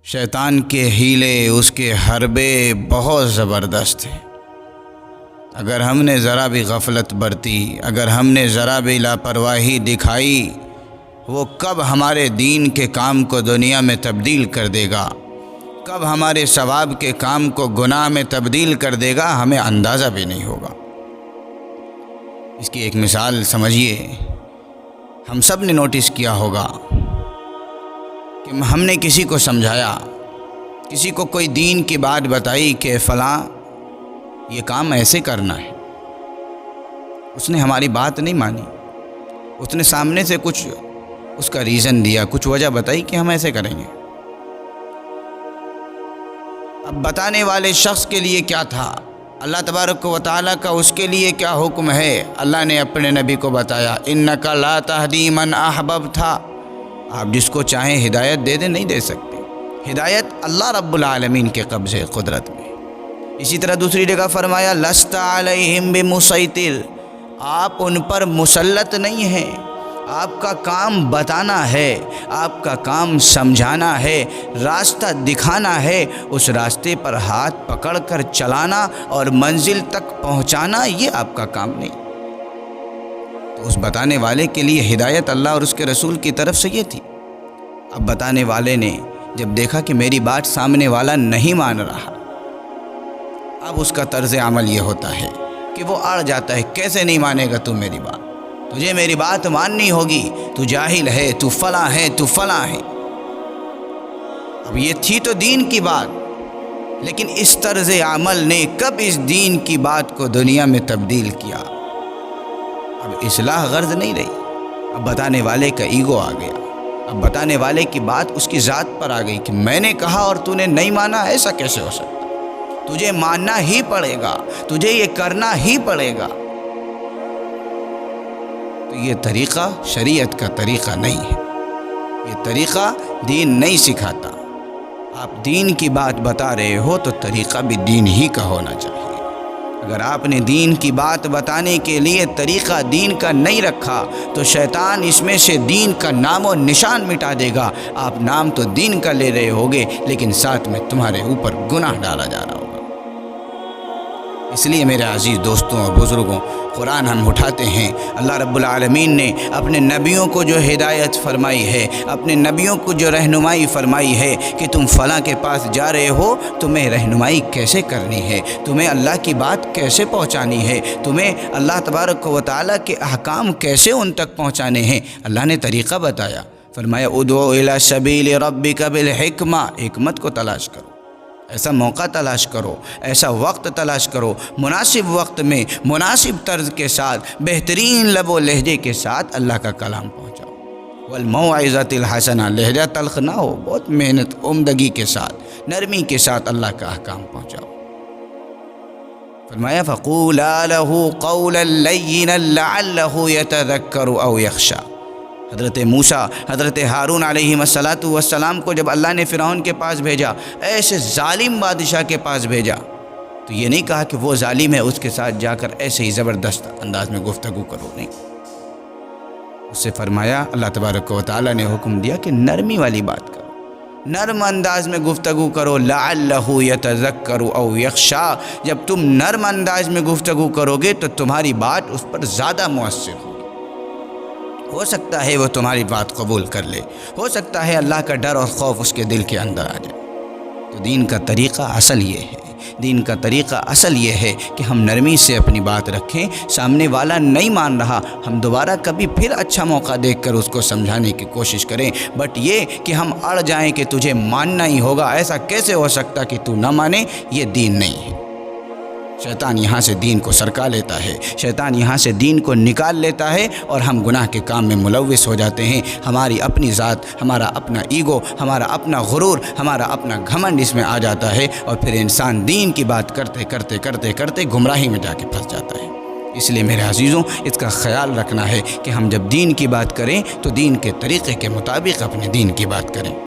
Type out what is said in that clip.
شیطان کے حیلے، اس کے حربے بہت زبردست ہیں۔ اگر ہم نے ذرا بھی غفلت برتی، اگر ہم نے ذرا بھی لاپرواہی دکھائی، وہ کب ہمارے دین کے کام کو دنیا میں تبدیل کر دے گا، کب ہمارے ثواب کے کام کو گناہ میں تبدیل کر دے گا، ہمیں اندازہ بھی نہیں ہوگا۔ اس کی ایک مثال سمجھیے، ہم سب نے نوٹس کیا ہوگا کہ ہم نے کسی کو سمجھایا، کسی کو کوئی دین کی بات بتائی کہ فلاں یہ کام ایسے کرنا ہے، اس نے ہماری بات نہیں مانی، اس نے سامنے سے کچھ اس کا ریزن دیا، کچھ وجہ بتائی کہ ہم ایسے کریں گے۔ اب بتانے والے شخص کے لیے کیا تھا، اللہ تبارک و تعالیٰ کا اس کے لیے کیا حکم ہے؟ اللہ نے اپنے نبی کو بتایا، انک لا تہدی من احببت، آپ جس کو چاہیں ہدایت دے دیں، نہیں دے سکتے۔ ہدایت اللہ رب العالمین کے قبضے قدرت میں۔ اسی طرح دوسری جگہ فرمایا، لست علیہم بمسیطر، آپ ان پر مسلط نہیں ہیں، آپ کا کام بتانا ہے، آپ کا کام سمجھانا ہے، راستہ دکھانا ہے، اس راستے پر ہاتھ پکڑ کر چلانا اور منزل تک پہنچانا، یہ آپ کا کام نہیں۔ تو اس بتانے والے کے لیے ہدایت اللہ اور اس کے رسول کی طرف سے یہ تھی۔ اب بتانے والے نے جب دیکھا کہ میری بات سامنے والا نہیں مان رہا، اب اس کا طرز عمل یہ ہوتا ہے کہ وہ اڑ جاتا ہے، کیسے نہیں مانے گا تو میری بات، تجھے میری بات ماننی ہوگی، تو جاہل ہے، تو فلاں ہے، تو فلاں ہے۔ اب یہ تھی تو دین کی بات، لیکن اس طرز عمل نے کب اس دین کی بات کو دنیا میں تبدیل کیا؟ اب اصلاح غرض نہیں رہی، اب بتانے والے کا ایگو آ گیا، اب بتانے والے کی بات اس کی ذات پر آ گئی کہ میں نے کہا اور تو نے نہیں مانا، ایسا کیسے ہو سکتا؟ تجھے ماننا ہی پڑے گا، تجھے یہ کرنا ہی پڑے گا۔ تو یہ طریقہ شریعت کا طریقہ نہیں ہے، یہ طریقہ دین نہیں سکھاتا۔ آپ دین کی بات بتا رہے ہو تو طریقہ بھی دین ہی کا ہونا چاہیے۔ اگر آپ نے دین کی بات بتانے کے لیے طریقہ دین کا نہیں رکھا تو شیطان اس میں سے دین کا نام و نشان مٹا دے گا۔ آپ نام تو دین کا لے رہے ہوگے، لیکن ساتھ میں تمہارے اوپر گناہ ڈالا جا رہا ہوگا۔ اس لیے میرے عزیز دوستوں اور بزرگوں، قرآن ہم اٹھاتے ہیں، اللہ رب العالمین نے اپنے نبیوں کو جو ہدایت فرمائی ہے، اپنے نبیوں کو جو رہنمائی فرمائی ہے کہ تم فلاں کے پاس جا رہے ہو، تمہیں رہنمائی کیسے کرنی ہے، تمہیں اللہ کی بات کیسے پہنچانی ہے، تمہیں اللہ تبارک و تعالیٰ کے احکام کیسے ان تک پہنچانے ہیں، اللہ نے طریقہ بتایا۔ فرمایا، ادعو الی سبیل ربک بالحکمہ، حکمت کو تلاش کرو، ایسا موقع تلاش کرو، ایسا وقت تلاش کرو، مناسب وقت میں مناسب طرز کے ساتھ، بہترین لب و لہجے کے ساتھ اللہ کا کلام پہنچاؤ۔ والموعظۃ الحسنہ، لہجہ تلخ نہ ہو، بہت محنت، عمدگی کے ساتھ، نرمی کے ساتھ اللہ کا احکام پہنچاؤ۔ فرمایا، فقولا لہ قولا لینا لعلہ یتذکر او یخشی۔ حضرت موسیٰ، حضرت ہارون علیہ السلام کو جب اللہ نے فرعون کے پاس بھیجا، ایسے ظالم بادشاہ کے پاس بھیجا، تو یہ نہیں کہا کہ وہ ظالم ہے، اس کے ساتھ جا کر ایسے ہی زبردست انداز میں گفتگو کرو، نہیں۔ اس سے فرمایا، اللہ تبارک و تعالیٰ نے حکم دیا کہ نرمی والی بات کرو، نرم انداز میں گفتگو کرو، لعلہ یتذکر او یخشی۔ جب تم نرم انداز میں گفتگو کرو گے تو تمہاری بات اس پر زیادہ مؤثر ہوگی، ہو سکتا ہے وہ تمہاری بات قبول کر لے، ہو سکتا ہے اللہ کا ڈر اور خوف اس کے دل کے اندر آ جائے۔ تو دین کا طریقہ اصل یہ ہے، دین کا طریقہ اصل یہ ہے کہ ہم نرمی سے اپنی بات رکھیں، سامنے والا نہیں مان رہا، ہم دوبارہ کبھی پھر اچھا موقع دیکھ کر اس کو سمجھانے کی کوشش کریں، بٹ یہ کہ ہم اڑ جائیں کہ تجھے ماننا ہی ہوگا، ایسا کیسے ہو سکتا کہ تو نہ مانے، یہ دین نہیں ہے۔ شیطان یہاں سے دین کو سرکا لیتا ہے، شیطان یہاں سے دین کو نکال لیتا ہے، اور ہم گناہ کے کام میں ملوث ہو جاتے ہیں۔ ہماری اپنی ذات، ہمارا اپنا ایگو، ہمارا اپنا غرور، ہمارا اپنا گھمنڈ اس میں آ جاتا ہے، اور پھر انسان دین کی بات کرتے کرتے کرتے کرتے گمراہی میں جا کے پھنس جاتا ہے۔ اس لیے میرے عزیزوں، اس کا خیال رکھنا ہے کہ ہم جب دین کی بات کریں تو دین کے طریقے کے مطابق اپنے دین کی بات کریں۔